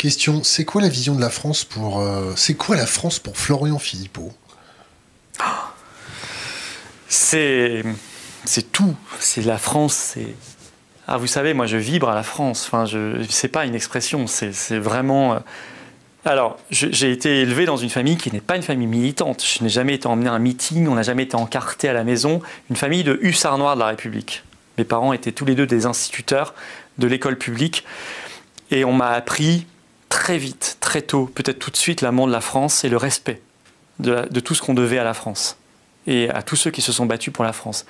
Question, c'est quoi la vision de la France pour... c'est quoi la France pour Florian Philippot? C'est tout. C'est la France, c'est... Ah, vous savez, moi, je vibre à la France. Enfin, c'est pas une expression, c'est vraiment... Alors, j'ai été élevé dans une famille qui n'est pas une famille militante. Je n'ai jamais été emmené à un meeting, on n'a jamais été encarté à la maison. Une famille de hussards noirs de la République. Mes parents étaient tous les deux des instituteurs de l'école publique. Et on m'a appris très vite, très tôt, peut-être tout de suite, l'amour de la France et le respect de tout ce qu'on devait à la France. Et à tous ceux qui se sont battus pour la France.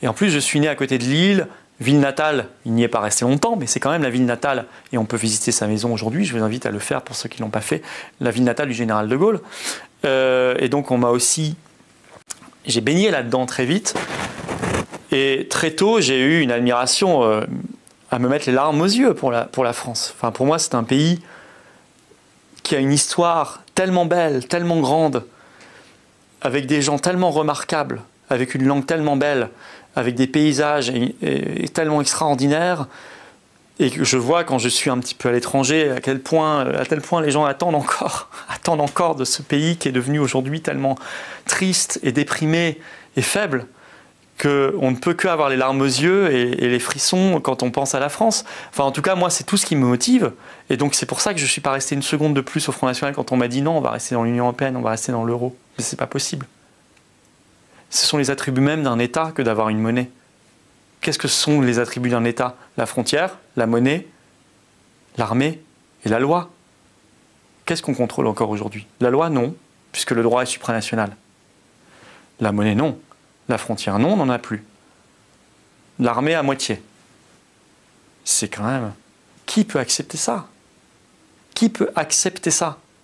Et en plus, je suis né à côté de Lille, ville natale, il n'y est pas resté longtemps, mais c'est quand même la ville natale, et on peut visiter sa maison aujourd'hui, je vous invite à le faire pour ceux qui ne l'ont pas fait, la ville natale du général de Gaulle. Et donc on m'a aussi... J'ai baigné là-dedans très vite, et très tôt j'ai eu une admiration à me mettre les larmes aux yeux pour la France. Enfin, pour moi c'est un pays qui a une histoire tellement belle, tellement grande, avec des gens tellement remarquables, avec une langue tellement belle, avec des paysages et tellement extraordinaires, et que je vois quand je suis un petit peu à l'étranger à tel point les gens attendent encore de ce pays qui est devenu aujourd'hui tellement triste et déprimé et faible qu'on ne peut qu'avoir les larmes aux yeux et les frissons quand on pense à la France. Enfin, en tout cas, moi, c'est tout ce qui me motive. Et donc, c'est pour ça que je ne suis pas resté une seconde de plus au Front National quand on m'a dit non, on va rester dans l'Union européenne, on va rester dans l'euro. Mais ce n'est pas possible. Ce sont les attributs même d'un État que d'avoir une monnaie. Qu'est-ce que sont les attributs d'un État? La frontière, la monnaie, l'armée et la loi. Qu'est-ce qu'on contrôle encore aujourd'hui? La loi, non, puisque le droit est supranational. La monnaie, non. La frontière, non, on n'en a plus. L'armée, à moitié. C'est quand même... Qui peut accepter ça? Qui peut accepter ça?